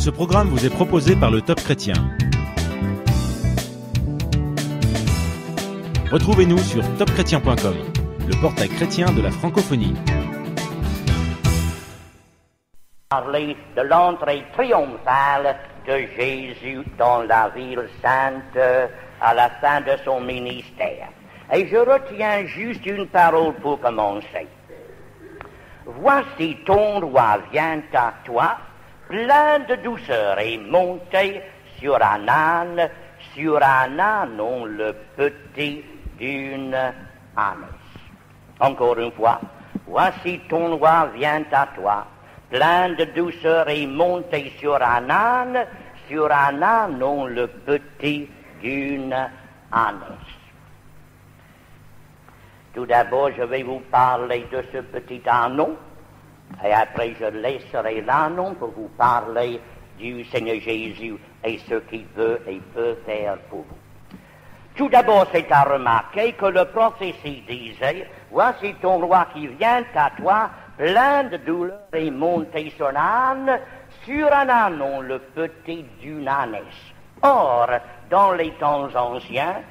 Ce programme vous est proposé par le Top Chrétien. Retrouvez-nous sur topchrétien.com, le portail chrétien de la francophonie. Parler de l'entrée triomphale de Jésus dans la ville sainte à la fin de son ministère. Et je retiens juste une parole pour commencer. Voici ton roi vient à toi, plein de douceur et monté sur un âne, le petit d'une ânesse. Encore une fois, voici ton roi vient à toi, plein de douceur et monté sur un âne, le petit d'une ânesse. Tout d'abord, je vais vous parler de ce petit ânon, et après je laisserai l'ânon pour vous parler du Seigneur Jésus et ce qu'il veut et peut faire pour vous. Tout d'abord, c'est à remarquer que le prophétie disait, voici ton roi qui vient à toi, plein de douleur et monté sur un ânon, le petit d'une ânesse. Or, dans les temps anciens,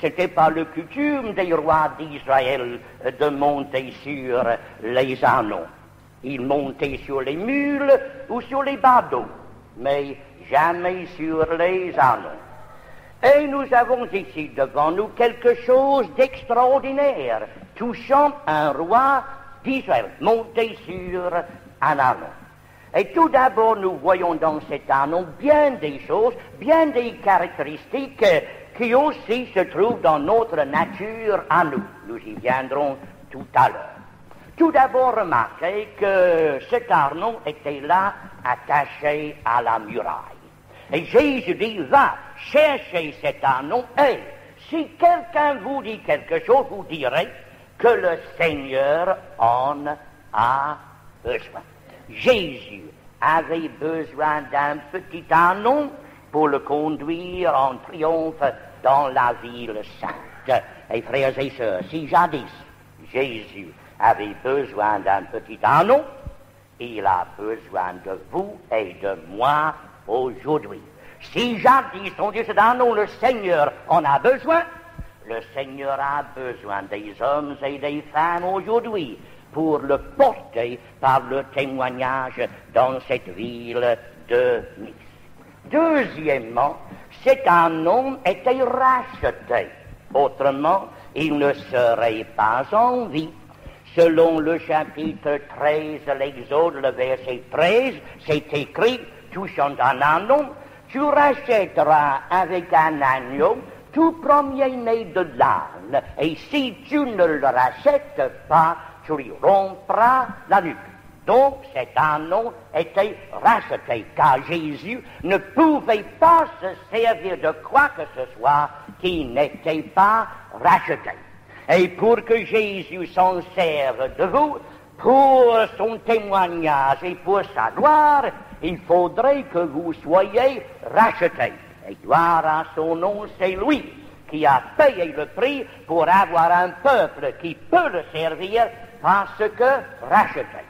c'était pas le coutume des rois d'Israël de monter sur les ânons. Ils montaient sur les mules ou sur les badauds, mais jamais sur les ânons. Et nous avons ici devant nous quelque chose d'extraordinaire, touchant un roi d'Israël, monté sur un ânon. Et tout d'abord, nous voyons dans cet ânon bien des choses, bien des caractéristiques qui aussi se trouvent dans notre nature à nous. Nous y viendrons tout à l'heure. Tout d'abord, remarquez que cet ânon était là, attaché à la muraille. Et Jésus dit, va chercher cet ânon, et si quelqu'un vous dit quelque chose, vous direz que le Seigneur en a besoin. Jésus avait besoin d'un petit ânon pour le conduire en triomphe dans la ville sainte. Et frères et sœurs, si jadis Jésus avait besoin d'un petit ânon, il a besoin de vous et de moi aujourd'hui. Si jadis, on dit cet ânon, le Seigneur en a besoin, le Seigneur a besoin des hommes et des femmes aujourd'hui pour le porter par le témoignage dans cette ville de Nice. Deuxièmement, cet ânon était racheté. Autrement, il ne serait pas en vie. Selon le chapitre 13 de l'Exode, le verset 13, c'est écrit, touchant un ânon, tu rachèteras avec un agneau tout premier-né de l'âne, et si tu ne le rachètes pas, tu lui rompras la nuque. Donc cet ânon était racheté, car Jésus ne pouvait pas se servir de quoi que ce soit qui n'était pas racheté. Et pour que Jésus s'en serve de vous, pour son témoignage et pour sa gloire, il faudrait que vous soyez rachetés. Et gloire à son nom, c'est lui qui a payé le prix pour avoir un peuple qui peut le servir parce que racheté.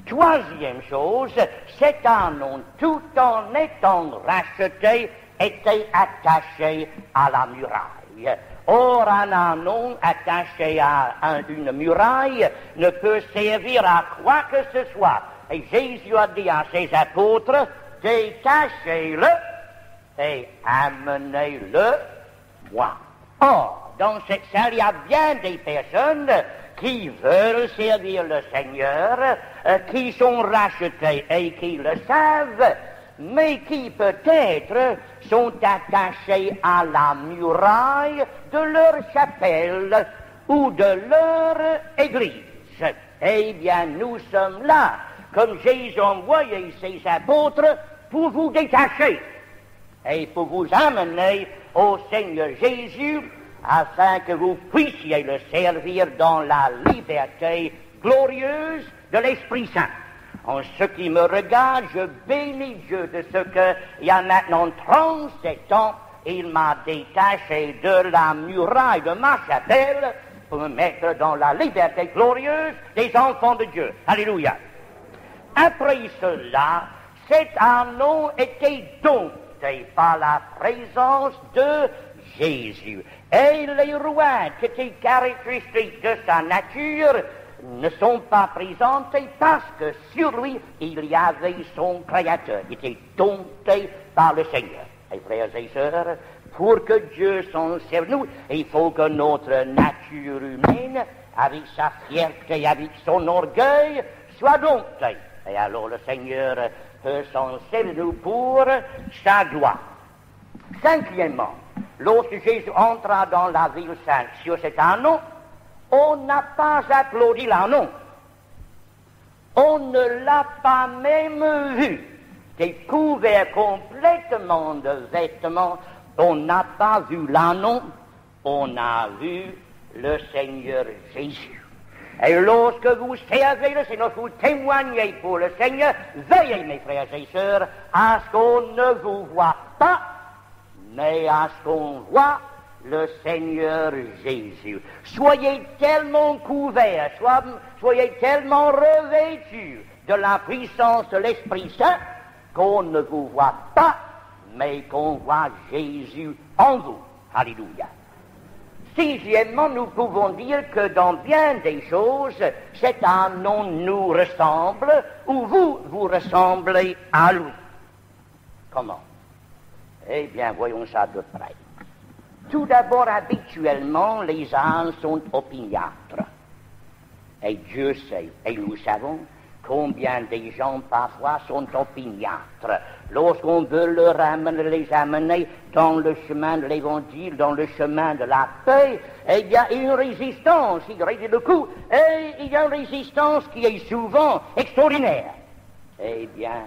Troisième chose, cet ânon, tout en étant racheté, était attaché à la muraille. Or, un ânon attaché à une muraille ne peut servir à quoi que ce soit. Et Jésus a dit à ses apôtres, détachez-le et amenez-le moi. Or, dans cette salle, il y a bien des personnes qui veulent servir le Seigneur, qui sont rachetés et qui le savent, mais qui peut-être sont attachés à la muraille de leur chapelle ou de leur église. Eh bien, nous sommes là, comme Jésus a envoyé ses apôtres, pour vous détacher et pour vous amener au Seigneur Jésus, afin que vous puissiez le servir dans la liberté glorieuse de l'Esprit Saint. En ce qui me regarde, je bénis Dieu de ce que, il y a maintenant 37 ans, il m'a détaché de la muraille de ma chapelle pour me mettre dans la liberté glorieuse des enfants de Dieu. Alléluia. Après cela, cet anneau était dompté par la présence de Jésus. Et les rouages qui étaient caractéristiques de sa nature ne sont pas présentés parce que sur lui, il y avait son Créateur. Il était dompté par le Seigneur. Et frères et sœurs, pour que Dieu s'en serve nous, il faut que notre nature humaine, avec sa fierté, avec son orgueil, soit domptée. Et alors le Seigneur peut s'en servir nous pour sa gloire. Cinquièmement, lorsque Jésus entra dans la ville sainte sur cet anneau, on n'a pas applaudi l'anneau. On ne l'a pas même vu. Découvert complètement de vêtements, on n'a pas vu l'anneau, on a vu le Seigneur Jésus. Et lorsque vous servez le Seigneur, vous témoignez pour le Seigneur, veillez, mes frères et sœurs, à ce qu'on ne vous voit pas, mais à ce qu'on voit le Seigneur Jésus. Soyez tellement couverts, soyez tellement revêtus de la puissance de l'Esprit Saint qu'on ne vous voit pas, mais qu'on voit Jésus en vous. Alléluia. Sixièmement, nous pouvons dire que dans bien des choses, cet anneau nous ressemble, ou vous ressemblez à lui. Comment? Eh bien, voyons ça de près. Tout d'abord, habituellement, les ânes sont opiniâtres. Et Dieu sait, et nous savons, combien des gens parfois sont opiniâtres. Lorsqu'on veut les amener dans le chemin de l'évangile, dans le chemin de la paix, il y a une résistance, il résiste le coup, et il y a une résistance qui est souvent extraordinaire. Eh bien,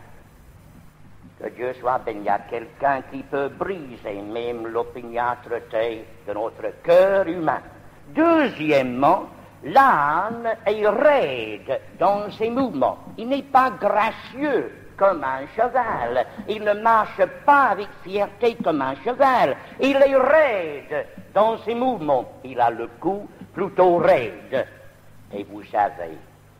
que Dieu soit béni, il y a quelqu'un qui peut briser même l'opiniâtreté de notre cœur humain. Deuxièmement, l'âne est raide dans ses mouvements. Il n'est pas gracieux comme un cheval. Il ne marche pas avec fierté comme un cheval. Il est raide dans ses mouvements. Il a le cou plutôt raide. Et vous savez,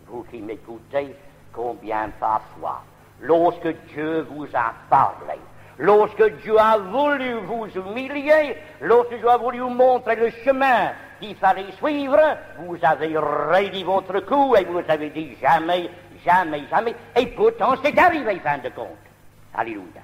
vous qui m'écoutez, combien parfois, lorsque Dieu vous a parlé, lorsque Dieu a voulu vous humilier, lorsque Dieu a voulu vous montrer le chemin qu'il fallait suivre, vous avez raidi votre cou et vous avez dit jamais, jamais, jamais, et pourtant c'est arrivé, fin de compte. Alléluia.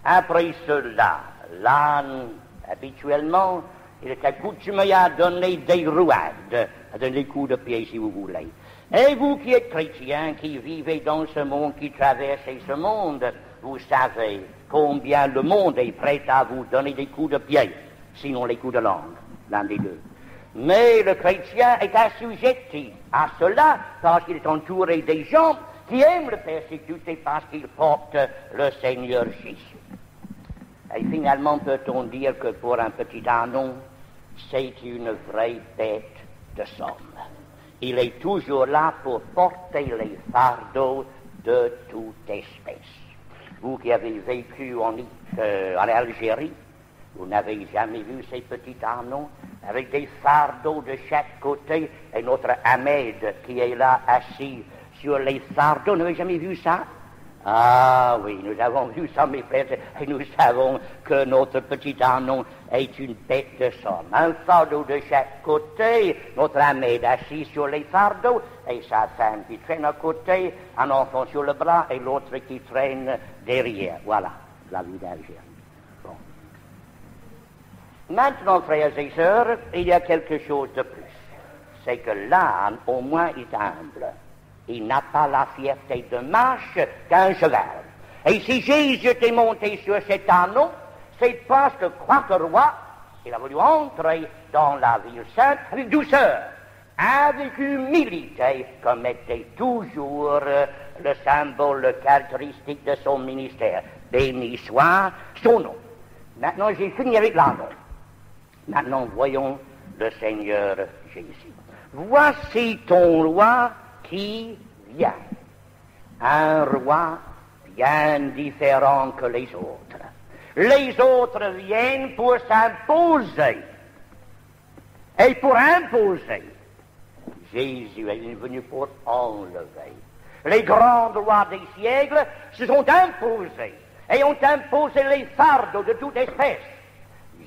Après cela, l'âne, habituellement, il est accoutumé à donner des rouades, à donner des coups de pied si vous voulez. Et vous qui êtes chrétiens, qui vivez dans ce monde, qui traversez ce monde, vous savez combien le monde est prêt à vous donner des coups de pied, sinon les coups de langue, l'un des deux. Mais le chrétien est assujetti à cela parce qu'il est entouré des gens qui aiment le persécuter parce qu'il porte le Seigneur Jésus. Et finalement, peut-on dire que pour un petit anon, c'est une vraie bête de somme. Il est toujours là pour porter les fardeaux de toute espèce. Vous qui avez vécu en Algérie, vous n'avez jamais vu ces petits anneaux avec des fardeaux de chaque côté et notre Ahmed qui est là assis sur les fardeaux. Vous n'avez jamais vu ça? Ah oui, nous avons vu ça, mes frères, et nous savons que notre petit anon est une bête de somme. Un fardeau de chaque côté, notre Ahmed assis sur les fardeaux, et sa femme qui traîne à côté, un enfant sur le bras, et l'autre qui traîne derrière. Voilà, la vie d'Algérie. Bon. Maintenant, frères et sœurs, il y a quelque chose de plus. C'est que l'âne, au moins, est humble. Il n'a pas la fierté de marche qu'un cheval. Et si Jésus était monté sur cet anneau, c'est parce que, quoique roi, il a voulu entrer dans la ville sainte avec douceur, avec humilité, comme était toujours le symbole caractéristique de son ministère. Béni soit son nom. Maintenant, j'ai fini avec l'anneau. Maintenant, voyons le Seigneur Jésus. Voici ton roi qui vient, un roi bien différent que les autres. Les autres viennent pour s'imposer. Et pour imposer, Jésus est venu pour enlever. Les grands rois des siècles se sont imposés et ont imposé les fardeaux de toute espèce.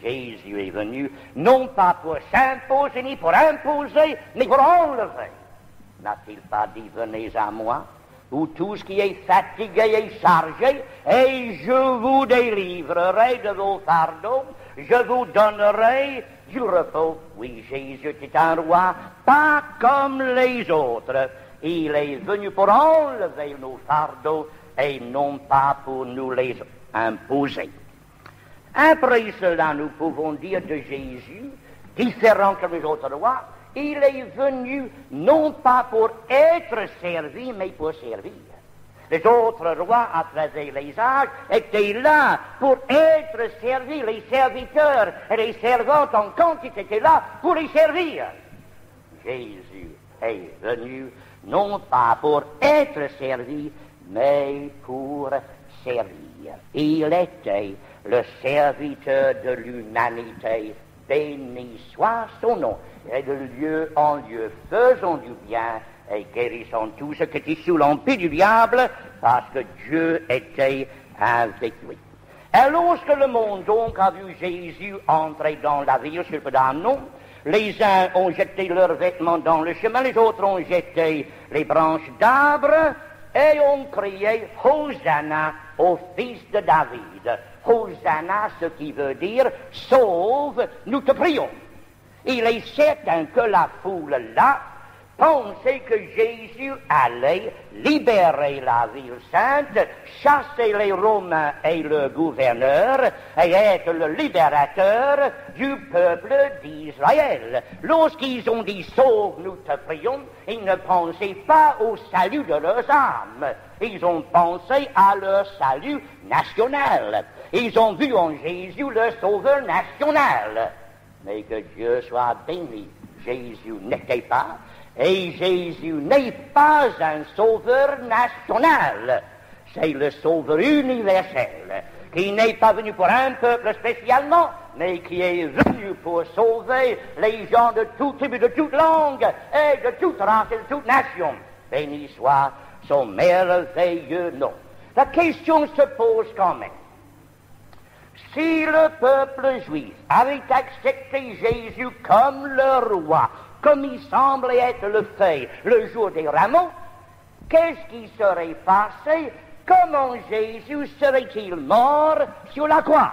Jésus est venu non pas pour s'imposer ni pour imposer, mais pour enlever. N'a-t-il pas dit, venez à moi, vous tous qui êtes fatigués et chargés, et je vous délivrerai de vos fardeaux, je vous donnerai du repos. Oui, Jésus était un roi, pas comme les autres. Il est venu pour enlever nos fardeaux et non pas pour nous les imposer. Après cela, nous pouvons dire de Jésus, différent que les autres rois, il est venu non pas pour être servi, mais pour servir. Les autres rois, à travers les âges, étaient là pour être servis. Les serviteurs et les servantes en quantité étaient là pour les servir. Jésus est venu non pas pour être servi, mais pour servir. Il était le serviteur de l'humanité. Béni soit son nom. Et de lieu en lieu, faisons du bien et guérissons tout ce qui était sous l'empire du diable, parce que Dieu était avec lui. Et lorsque le monde donc a vu Jésus entrer dans la ville sur le Danon, les uns ont jeté leurs vêtements dans le chemin, les autres ont jeté les branches d'arbres et ont crié « Hosanna au fils de David ». Hosanna, ce qui veut dire « Sauve, nous te prions ». Il est certain que la foule là pensait que Jésus allait libérer la ville sainte, chasser les Romains et le gouverneur et être le libérateur du peuple d'Israël. Lorsqu'ils ont dit « Sauve, nous te prions », ils ne pensaient pas au salut de leurs âmes. Ils ont pensé à leur salut national. Ils ont vu en Jésus le sauveur national. Mais que Dieu soit béni, Jésus n'était pas, et Jésus n'est pas un sauveur national. C'est le sauveur universel, qui n'est pas venu pour un peuple spécialement, mais qui est venu pour sauver les gens de toute tribu, de toute langue, et de toute race et de toute nation. Béni soit son merveilleux nom. La question se pose quand même. Si le peuple juif avait accepté Jésus comme le roi, comme il semblait être le fait le jour des rameaux, qu'est-ce qui serait passé? Comment Jésus serait-il mort sur la croix?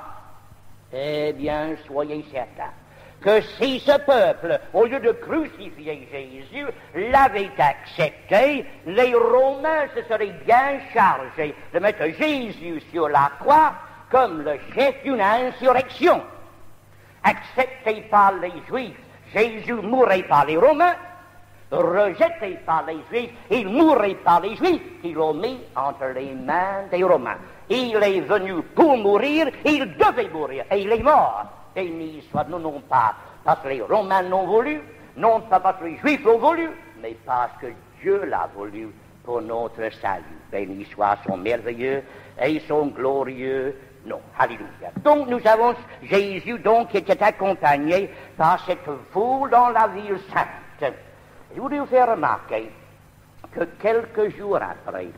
Eh bien, soyez certains que si ce peuple, au lieu de crucifier Jésus, l'avait accepté, les Romains se seraient bien chargés de mettre Jésus sur la croix comme le chef d'une insurrection. Accepté par les Juifs, Jésus mourrait par les Romains. Rejeté par les Juifs, il mourrait par les Juifs qui l'ont mis entre les mains des Romains. Il est venu pour mourir, il devait mourir, et il est mort. Béni soit, non pas parce que les Romains l'ont voulu, non pas parce que les Juifs l'ont voulu, mais parce que Dieu l'a voulu pour notre salut. Béni soit son merveilleux et son glorieux nom. Alléluia. Donc nous avons Jésus donc qui était accompagné par cette foule dans la ville sainte. Je voudrais vous faire remarquer que quelques jours après,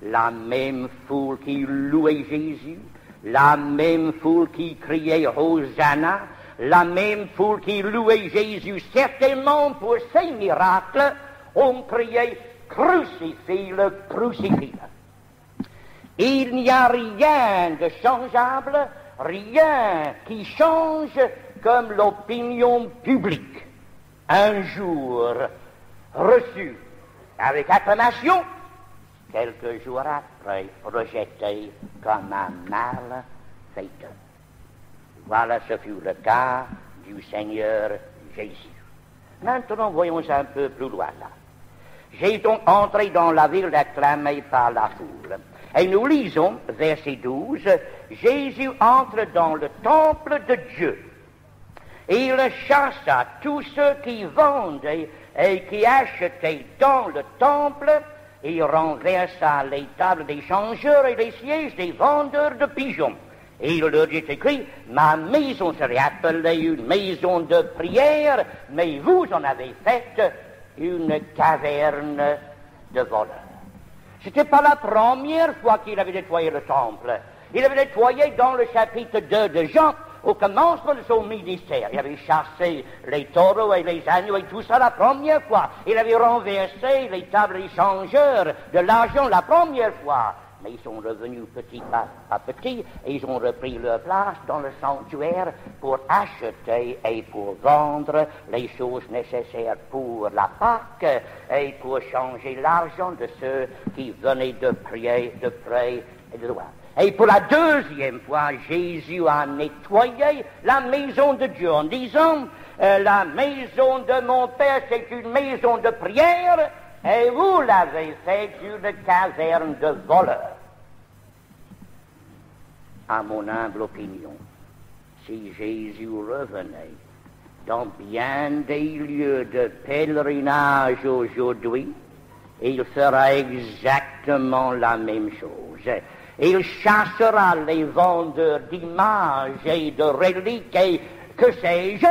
la même foule qui louait Jésus, la même foule qui criait Hosanna, la même foule qui louait Jésus certainement pour ses miracles, ont crié Crucifie-le, crucifie-le. Il n'y a rien de changeable, rien qui change comme l'opinion publique. Un jour reçu avec acclamation, quelques jours après rejeté comme un malfaiteur. Voilà, ce fut le cas du Seigneur Jésus. Maintenant, voyons un peu plus loin là. J'ai donc entré dans la ville acclamée par la foule. Et nous lisons, verset 12, Jésus entre dans le temple de Dieu. Il chassa tous ceux qui vendaient et qui achetaient dans le temple. Il renversa les tables des changeurs et les sièges des vendeurs de pigeons. Et il leur dit écrit, ma maison serait appelée une maison de prière, mais vous en avez fait une caverne de voleurs. C'était pas la première fois qu'il avait nettoyé le temple. Il avait nettoyé dans le chapitre 2 de Jean, au commencement de son ministère. Il avait chassé les taureaux et les agneaux et tout ça la première fois. Il avait renversé les tables échangeurs de l'argent la première fois. Mais ils sont revenus petit à petit et ils ont repris leur place dans le sanctuaire pour acheter et pour vendre les choses nécessaires pour la Pâque et pour changer l'argent de ceux qui venaient de près et de loin. Et pour la deuxième fois, Jésus a nettoyé la maison de Dieu en disant la maison de mon Père, c'est une maison de prière, et vous l'avez fait une caverne de voleurs. À mon humble opinion, si Jésus revenait dans bien des lieux de pèlerinage aujourd'hui, il fera exactement la même chose. Il chassera les vendeurs d'images et de reliques et que sais-je,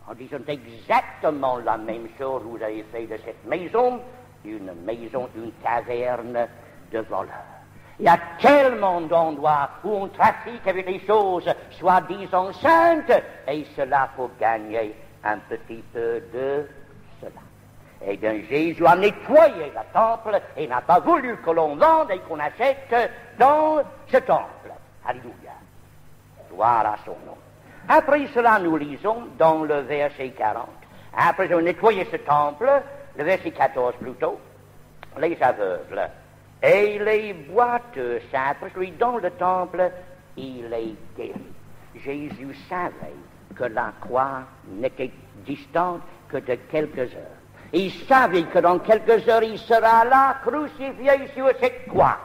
en disant exactement la même chose. Vous avez fait de cette maison, une caverne de voleurs. Il y a tellement d'endroits où on trafique avec des choses soi-disant saintes, et cela pour gagner un petit peu de cela. Eh bien, Jésus a nettoyé le temple et n'a pas voulu que l'on vende et qu'on achète dans ce temple. Alléluia. Gloire à son nom. Après cela, nous lisons dans le verset 40. Après avoir nettoyé ce temple, le verset 14 plutôt, les aveugles et les boiteux simples, celui dans le temple, il les guérit. Jésus savait que la croix n'était distante que de quelques heures. Il savait que dans quelques heures, il sera là, crucifié sur cette croix.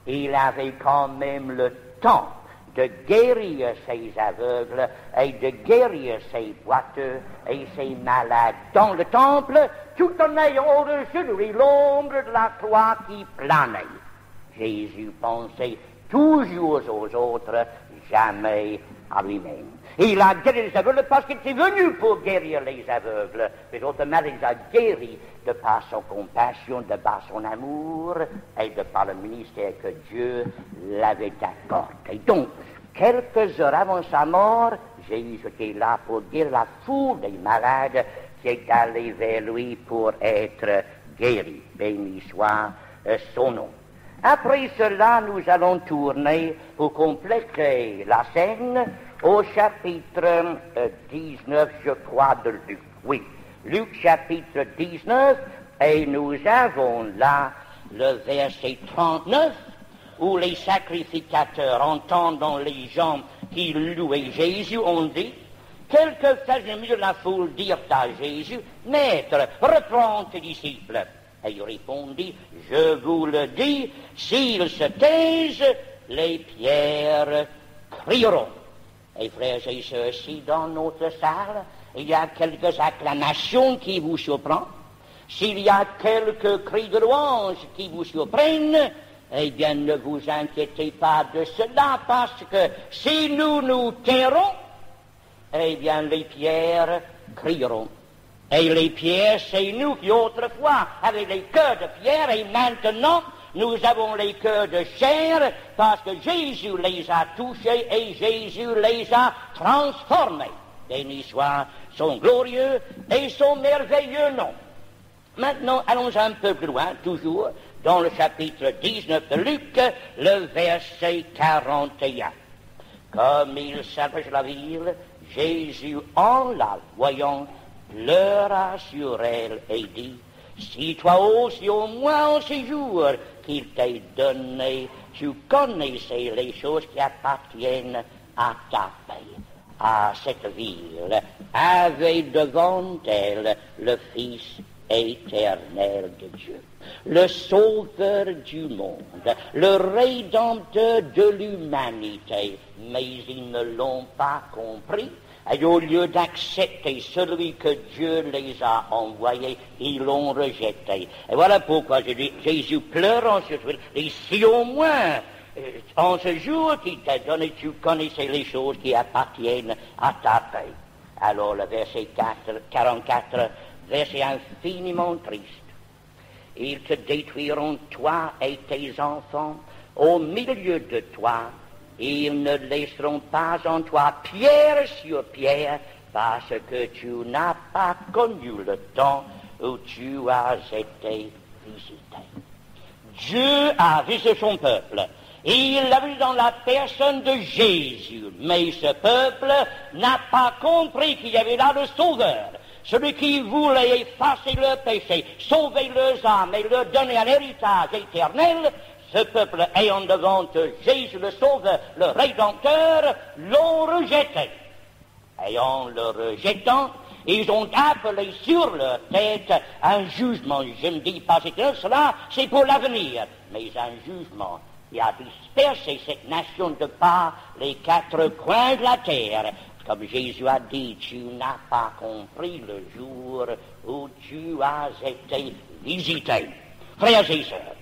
Il avait quand même le temps de guérir ces aveugles et de guérir ces boiteux et ces malades dans le temple, tout en ayant au-dessus de lui l'ombre de la croix qui planait. Jésus pensait toujours aux autres, jamais à lui-même. Il a guéri les aveugles parce qu'il était venu pour guérir les aveugles. Mais autrement, il les a guéris de par son compassion, de par son amour et de par le ministère que Dieu l'avait accordé. Donc, quelques heures avant sa mort, Jésus était là pour guérir la foule des malades qui est allée vers lui pour être guéri. Béni soit son nom. Après cela, nous allons tourner pour compléter la scène au chapitre 19, je crois, de Luc. Oui, Luc chapitre 19, et nous avons là le verset 39, où les sacrificateurs, entendant les gens qui louaient Jésus, ont dit, quelques-uns au milieu de la foule dirent à Jésus, Maître, reprends tes disciples. Et il répondit, je vous le dis, s'ils se taisent, les pierres crieront. Et frères et sœurs, si dans notre salle, il y a quelques acclamations qui vous surprennent, s'il y a quelques cris de louange qui vous surprennent, eh bien, ne vous inquiétez pas de cela, parce que si nous nous tairons, eh bien, les pierres crieront. Et les pierres, c'est nous qui autrefois avaient les cœurs de pierre, et maintenant, nous avons les cœurs de chair, parce que Jésus les a touchés et Jésus les a transformés. Béni soit son glorieux et son merveilleux nom. Maintenant, allons un peu plus loin, toujours, dans le chapitre 19 de Luc, le verset 41. Comme il s'approche de la ville, Jésus, en la voyant, pleura sur elle et dit, si toi aussi au moins en ces jours qu'il t'ait donné, tu connaissais les choses qui appartiennent à ta paix. À cette ville avait devant elle le Fils éternel de Dieu, le Sauveur du monde, le Rédempteur de l'humanité, mais ils ne l'ont pas compris. Et au lieu d'accepter celui que Dieu les a envoyés, ils l'ont rejeté. Et voilà pourquoi Jésus pleurant sur lui, et si au moins, en ce jour qu'il t'a donné, tu connaissais les choses qui appartiennent à ta paix. Alors le verset 44, verset infiniment triste. Ils te détruiront, toi et tes enfants, au milieu de toi. Ils ne laisseront pas en toi pierre sur pierre, parce que tu n'as pas connu le temps où tu as été visité. Dieu a visité son peuple. Il l'a vu dans la personne de Jésus. Mais ce peuple n'a pas compris qu'il y avait là le Sauveur. Celui qui voulait effacer leur péché, sauver leurs âmes et leur donner un héritage éternel. Ce peuple ayant devant Jésus le Sauveur, le Rédempteur, l'ont rejeté. Ayant le rejetant, ils ont appelé sur leur tête un jugement. Je ne dis pas que cela, c'est pour l'avenir, mais un jugement qui a dispersé cette nation de par les quatre coins de la terre. Comme Jésus a dit, tu n'as pas compris le jour où tu as été visité. Frères et sœurs,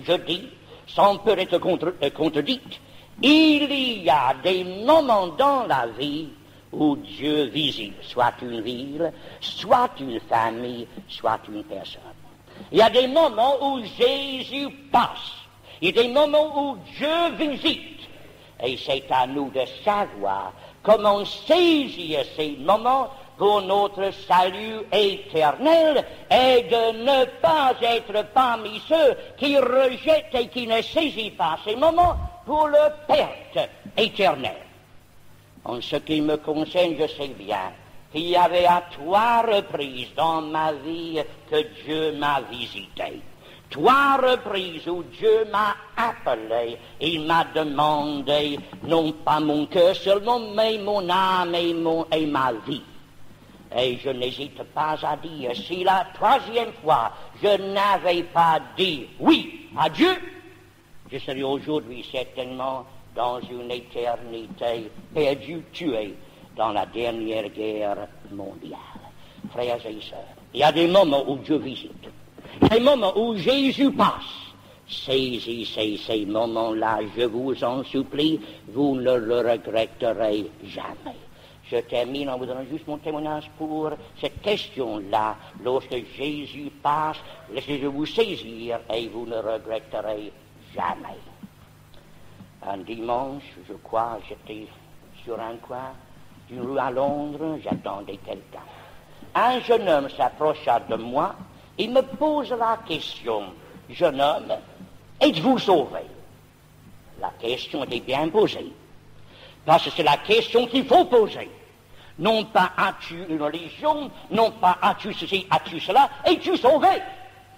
je dis, sans peur d'être contredite, il y a des moments dans la vie où Dieu visite, soit une ville, soit une famille, soit une personne. Il y a des moments où Jésus passe. Il y a des moments où Dieu visite. Et c'est à nous de savoir comment saisir ces moments pour notre salut éternel et de ne pas être parmi ceux qui rejettent et qui ne saisissent pas ces moments pour leur perte éternelle. En ce qui me concerne, je sais bien qu'il y avait à 3 reprises dans ma vie que Dieu m'a visité. 3 reprises où Dieu m'a appelé, il m'a demandé, non pas mon cœur seulement, mais mon âme et ma vie. Et je n'hésite pas à dire, si la 3e fois je n'avais pas dit oui à Dieu, je serais aujourd'hui certainement dans une éternité perdue, tuée dans la dernière guerre mondiale. Frères et sœurs, il y a des moments où Dieu visite. Des moments où Jésus passe. Saisissez ces moments-là, je vous en supplie, vous ne le regretterez jamais. Je termine en vous donnant juste mon témoignage pour cette question-là. Lorsque Jésus passe, laissez-vous saisir et vous ne regretterez jamais. Un dimanche, je crois, j'étais sur un coin d'une rue à Londres, j'attendais quelqu'un. Un jeune homme s'approcha de moi. Il me pose la question, jeune homme, êtes-vous sauvé? La question était bien posée, parce que c'est la question qu'il faut poser. Non pas as-tu une religion, non pas as-tu ceci, as-tu cela, es-tu sauvé?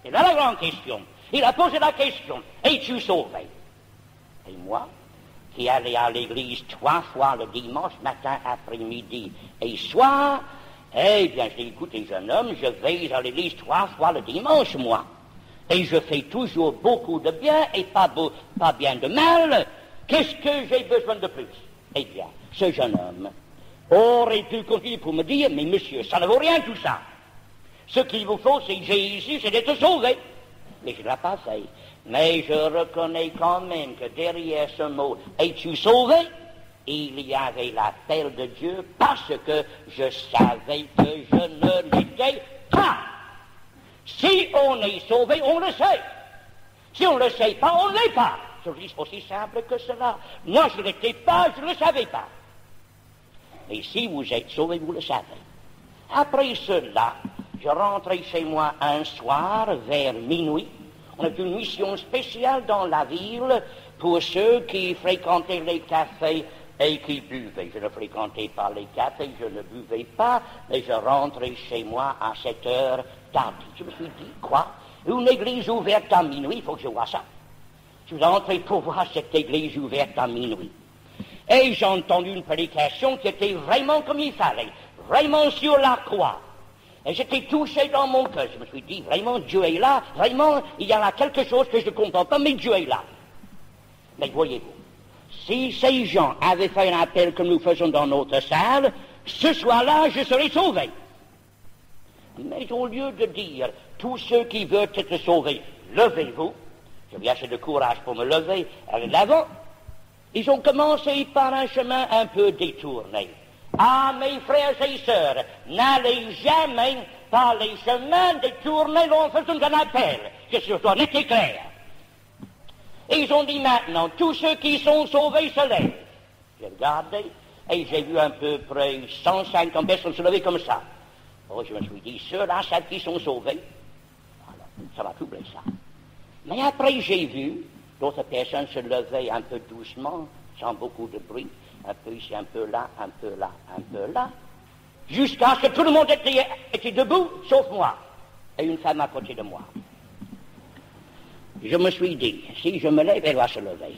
C'est là la grande question. Il a posé la question, es-tu sauvé? Et moi, qui allais à l'église 3 fois le dimanche, matin, après-midi et soir, eh bien, je dis, écoutez, jeune homme, je vais à l'église 3 fois le dimanche, moi. Et je fais toujours beaucoup de bien et pas bien de mal. Qu'est-ce que j'ai besoin de plus? Eh bien, ce jeune homme aurait pu continuer pour me dire, mais monsieur, ça ne vaut rien tout ça. Ce qu'il vous faut, c'est Jésus, c'est d'être sauvé. Mais je ne l'ai pas fait. Mais je reconnais quand même que derrière ce mot, es-tu sauvé? Il y avait l'appel de Dieu parce que je savais que je ne l'étais pas. Si on est sauvé, on le sait. Si on ne le sait pas, on ne l'est pas. C'est aussi simple que cela. Moi, je ne l'étais pas, je ne le savais pas. Et si vous êtes sauvé, vous le savez. Après cela, je rentrais chez moi un soir vers minuit. On a une mission spéciale dans la ville pour ceux qui fréquentaient les cafés et qui buvaient. Je ne fréquentais pas les cafés, je ne buvais pas, mais je rentrais chez moi à 7 heures tardive. Je me suis dit, quoi? Une église ouverte à minuit, il faut que je vois ça. Je suis entré pour voir cette église ouverte à minuit. Et j'ai entendu une prédication qui était vraiment comme il fallait, vraiment sur la croix. Et j'étais touché dans mon cœur. Je me suis dit, vraiment, Dieu est là, vraiment, il y a là quelque chose que je ne comprends pas, mais Dieu est là. Mais voyez-vous, si ces gens avaient fait un appel comme nous faisons dans notre salle, ce soir-là, je serais sauvé. Mais au lieu de dire, tous ceux qui veulent être sauvés, levez-vous, j'avais assez de courage pour me lever à l'avant, ils ont commencé par un chemin un peu détourné. Ah, mes frères et sœurs, n'allez jamais par les chemins détournés en faisant un appel. que ce soit net et clair. Et ils ont dit maintenant, tous ceux qui sont sauvés se lèvent. J'ai regardé, et j'ai vu à peu près 150 personnes se lever comme ça. Oh, je me suis dit, ceux-là savent qu'ils sont sauvés. Alors, ça m'a troublé ça. Mais après, j'ai vu d'autres personnes se lever un peu doucement, sans beaucoup de bruit, un peu ici, un peu là, un peu là, un peu là, jusqu'à ce que tout le monde était debout, sauf moi, et une femme à côté de moi. Je me suis dit, si je me lève, elle va se lever.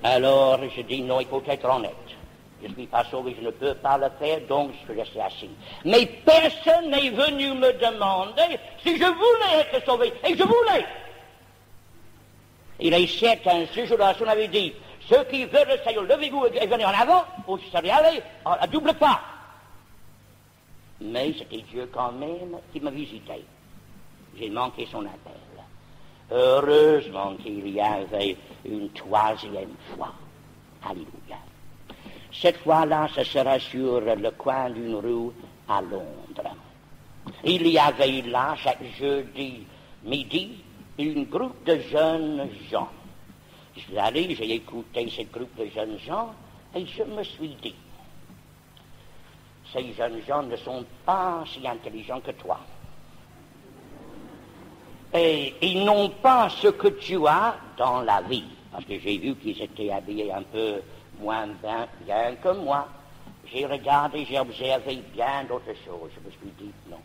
Alors, je dis, non, il faut être honnête. Je ne suis pas sauvé, je ne peux pas le faire, donc je suis resté assis. Mais personne n'est venu me demander si je voulais être sauvé, et je voulais. Il est certain, ce jour-là, si on avait dit, ceux qui veulent le Seigneur, levez-vous et venez en avant, vous seriez allés à double pas. Mais c'était Dieu quand même qui me visitait. J'ai manqué son appel. Heureusement qu'il y avait une troisième fois. Alléluia. Cette fois-là, ce sera sur le coin d'une rue à Londres. Il y avait là, chaque jeudi midi, un groupe de jeunes gens. Je suis allé, j'ai écouté ce groupe de jeunes gens, et je me suis dit, ces jeunes gens ne sont pas si intelligents que toi. Et ils n'ont pas ce que tu as dans la vie. Parce que j'ai vu qu'ils étaient habillés un peu moins bien que moi. J'ai regardé, j'ai observé bien d'autres choses. Je me suis dit, non.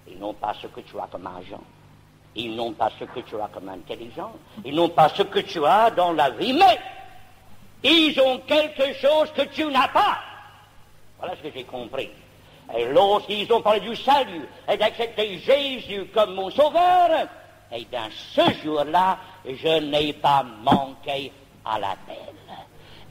Ils n'ont pas ce que tu as comme argent. Ils n'ont pas ce que tu as comme intelligence. Ils n'ont pas ce que tu as dans la vie. Mais ils ont quelque chose que tu n'as pas. Voilà ce que j'ai compris. Et lorsqu'ils ont parlé du salut et d'accepter Jésus comme mon sauveur, et bien ce jour-là, je n'ai pas manqué à l'appel.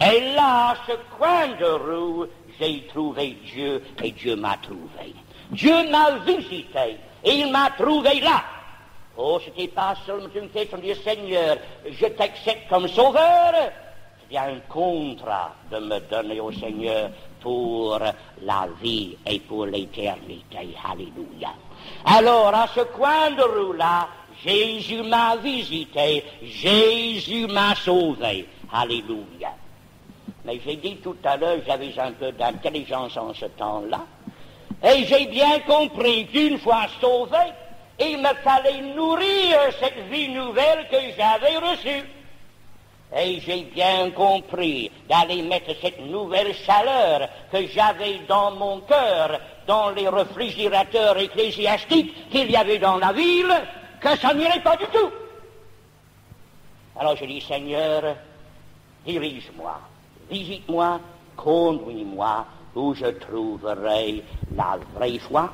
Et là, à ce coin de rue, j'ai trouvé Dieu et Dieu m'a trouvé. Dieu m'a visité et il m'a trouvé là. Oh, c'était pas seulement une question de dire, Seigneur, je t'accepte comme sauveur. Il y a un contrat de me donner au Seigneur pour la vie et pour l'éternité. Alléluia. Alors, à ce coin de rue-là, Jésus m'a visité, Jésus m'a sauvé. Alléluia. Mais j'ai dit tout à l'heure, j'avais un peu d'intelligence en ce temps-là, et j'ai bien compris qu'une fois sauvé, il me fallait nourrir cette vie nouvelle que j'avais reçue. Et j'ai bien compris d'aller mettre cette nouvelle chaleur que j'avais dans mon cœur, dans les réfrigérateurs ecclésiastiques qu'il y avait dans la ville, que ça n'irait pas du tout. Alors je dis, Seigneur, dirige-moi, visite-moi, conduis-moi, où je trouverai la vraie foi,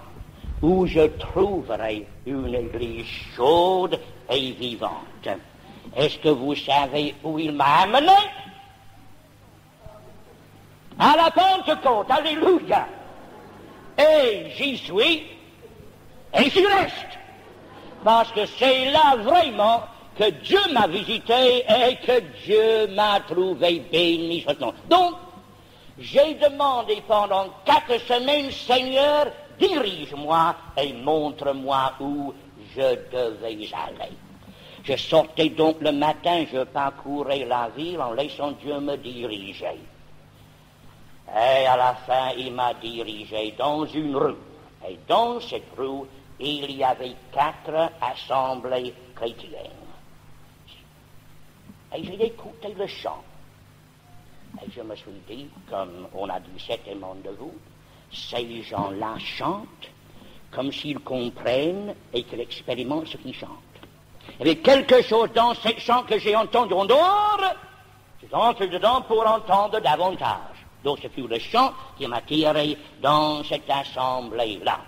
où je trouverai une église chaude et vivante. Est-ce que vous savez où il m'a amené? À la Pentecôte, alléluia. Et j'y suis, et j'y reste. Parce que c'est là vraiment que Dieu m'a visité et que Dieu m'a trouvé béni. Donc, j'ai demandé pendant 4 semaines, Seigneur, dirige-moi et montre-moi où je devais aller. Je sortais donc le matin, je parcourais la ville en laissant Dieu me diriger. Et à la fin, il m'a dirigé dans une rue. Et dans cette rue, il y avait 4 assemblées chrétiennes. Et j'ai écouté le chant. Et je me suis dit, comme on a dit certainement de vous, ces gens-là chantent comme s'ils comprennent et qu'ils expérimentent ce qu'ils chantent. Il y avait quelque chose dans ces chants que j'ai entendu en dehors. Je suis entré dedans pour entendre davantage. Donc ce fut le chant qui m'a tiré dans cette assemblée-là.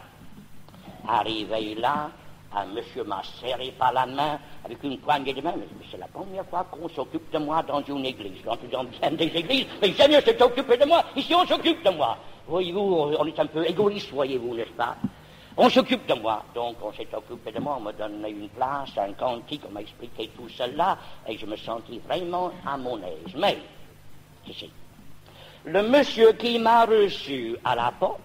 Arrivé là, un monsieur m'a serré par la main avec une poignée de main. Mais c'est la première fois qu'on s'occupe de moi dans une église. J'entre dans bien des églises, mais Seigneur s'est occupé de moi. Ici, on s'occupe de moi. Voyez-vous, on est un peu égoïste, voyez-vous, n'est-ce pas? On s'occupe de moi. Donc, on s'est occupé de moi. On me donnait une place, un cantique, on m'a expliqué tout cela, et je me sentis vraiment à mon aise. Mais, ici, le monsieur qui m'a reçu à la porte,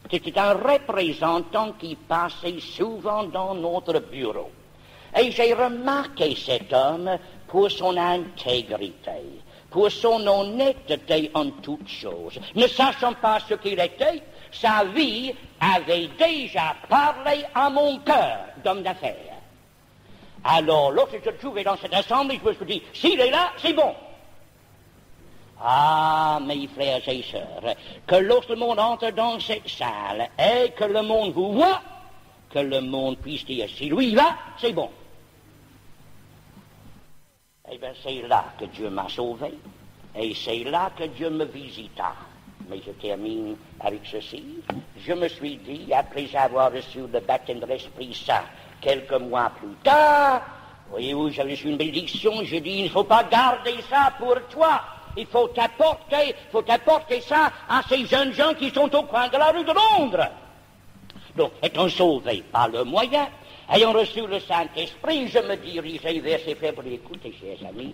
C'était un représentant qui passait souvent dans notre bureau. Et j'ai remarqué cet homme pour son intégrité, pour son honnêteté en toutes choses. Ne sachant pas ce qu'il était, sa vie avait déjà parlé à mon cœur d'homme d'affaires. Alors, lorsque je me trouvais dans cette assemblée, je me suis dit, s'il est là, c'est bon. Ah, mes frères et sœurs, que lorsque le monde entre dans cette salle et que le monde vous voit, que le monde puisse dire, si lui va, c'est bon. Eh bien, c'est là que Dieu m'a sauvé, et c'est là que Dieu me visita. Mais je termine avec ceci. Je me suis dit, après avoir reçu le baptême de l'Esprit Saint, quelques mois plus tard, voyez-vous, j'avais reçu une bénédiction, je dis, il ne faut pas garder ça pour toi. Il faut apporter ça à ces jeunes gens qui sont au coin de la rue de Londres. Donc, étant sauvé par le moyen, ayant reçu le Saint-Esprit, je me dirigeai vers ces frères pour dire, écoutez, chers amis,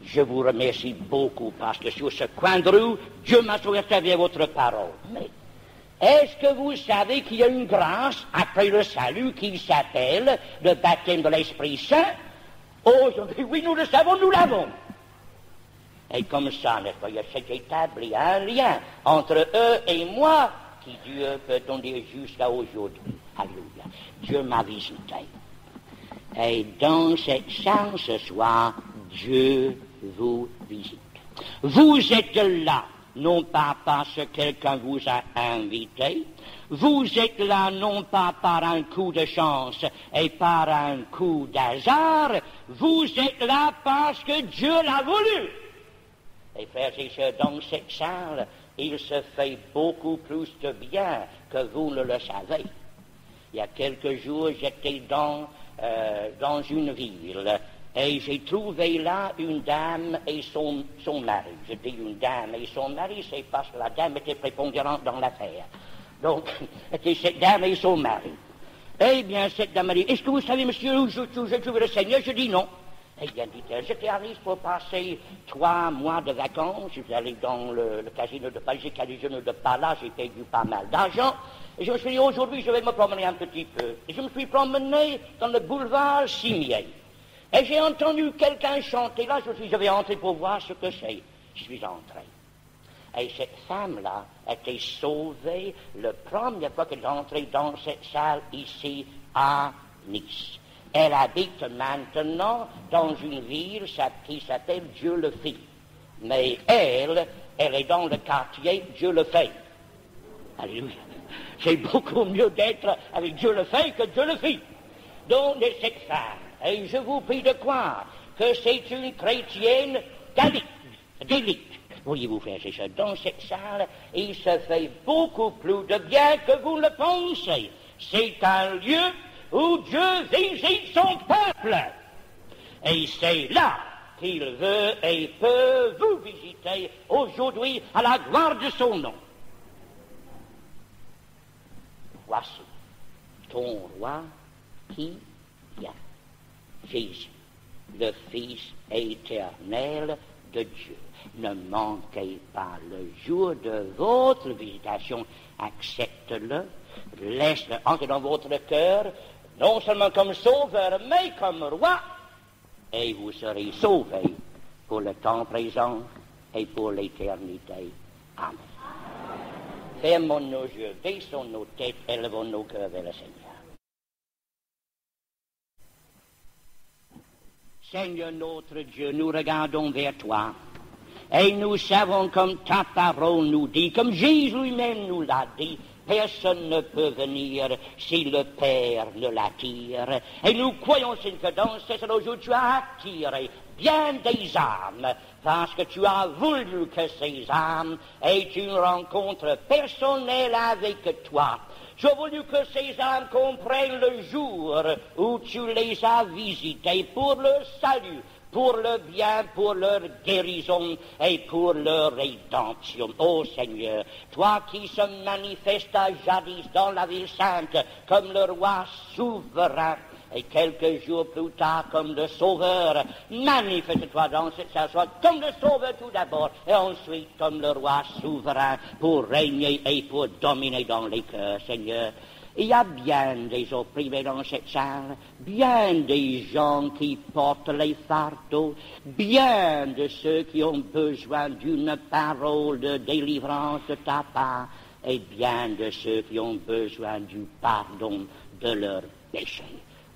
je vous remercie beaucoup parce que sur ce coin de rue, Dieu m'a sauvé à travers votre parole. Mais est-ce que vous savez qu'il y a une grâce après le salut qui s'appelle le baptême de l'Esprit Saint? Oh, ils ont dit, oui, nous le savons, nous l'avons. Et comme ça, n'est-ce pas, il y a s'est établi un lien entre eux et moi qui dure, peut-on dire, jusqu'à aujourd'hui. Alléluia. Dieu m'a visité. Et dans cette salle ce soir, Dieu vous visite. Vous êtes là, non pas parce que quelqu'un vous a invité, vous êtes là non pas par un coup de chance et par un coup d'hasard, vous êtes là parce que Dieu l'a voulu. Et frères et sœurs, dans cette salle, il se fait beaucoup plus de bien que vous ne le savez. Il y a quelques jours, j'étais dans une ville et j'ai trouvé là une dame et son mari. Je dis une dame et son mari, c'est parce que la dame était prépondérante dans l'affaire. Donc, c'était cette dame et son mari. Eh bien, cette dame m'a dit, est-ce que vous savez, monsieur, où j'ai trouvé le Seigneur? Je dis non. Eh bien, dit-elle, j'étais à Nice pour passer 3 mois de vacances. Je suis allé dans le casino de Paris, j'ai casino de Pala, j'ai perdu pas mal d'argent. Et je me suis dit, aujourd'hui, je vais me promener un petit peu. Et je me suis promené dans le boulevard Cimier. Et j'ai entendu quelqu'un chanter là, je vais entrer pour voir ce que c'est. Je suis entré. Et cette femme-là était sauvée la première fois qu'elle est entrée dans cette salle ici à Nice. Elle habite maintenant dans une ville qui s'appelle Dieu-le-Fit. Mais elle est dans le quartier Dieu-le-Fait. Alléluia. C'est beaucoup mieux d'être avec Dieu-le-Fait que Dieu-le-Fit. Donc, cette femme, et je vous prie de croire que c'est une chrétienne d'élite. Voyez-vous, frères et sœurs, dans cette salle, il se fait beaucoup plus de bien que vous le pensez. C'est un lieu où Dieu visite son peuple. Et c'est là qu'il veut et peut vous visiter aujourd'hui à la gloire de son nom. Voici ton roi qui vient, Jésus, le Fils éternel de Dieu. Ne manquez pas le jour de votre visitation, accepte-le, laisse-le entrer dans votre cœur, non seulement comme sauveur, mais comme roi, et vous serez sauvés pour le temps présent et pour l'éternité. Amen. Fermons nos yeux, baissons nos têtes, élevons nos cœurs vers le Seigneur. Seigneur notre Dieu, nous regardons vers toi, et nous savons comme ta parole nous dit, comme Jésus lui-même nous l'a dit, personne ne peut venir si le Père ne l'attire. Et nous croyons, Seigneur, que dans ce jour, tu as attiré bien des âmes, parce que tu as voulu que ces âmes aient une rencontre personnelle avec toi. Tu as voulu que ces âmes comprennent le jour où tu les as visitées pour leur salut, pour le bien, pour leur guérison et pour leur rédemption. Ô Seigneur, toi qui se manifestas jadis dans la ville sainte comme le roi souverain, Et quelques jours plus tard, comme le Sauveur, manifeste-toi dans cette salle, soit comme le Sauveur tout d'abord, et ensuite comme le roi souverain pour régner et pour dominer dans les cœurs, Seigneur. Il y a bien des opprimés dans cette salle, bien des gens qui portent les fardeaux, bien de ceux qui ont besoin d'une parole de délivrance de ta part, et bien de ceux qui ont besoin du pardon de leurs péchés.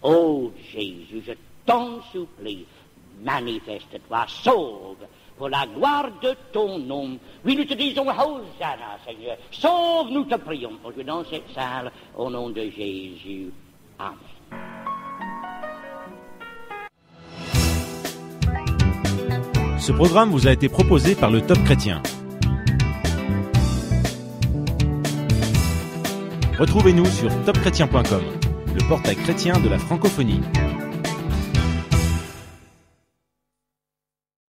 Ô Jésus, je t'en supplie, manifeste-toi, sauve, pour la gloire de ton nom. Oui, nous te disons Hosanna, Seigneur. Sauve, nous te prions, aujourd'hui dans cette salle, au nom de Jésus. Amen. Ce programme vous a été proposé par le Top Chrétien. Retrouvez-nous sur topchrétien.com, le portail chrétien de la francophonie.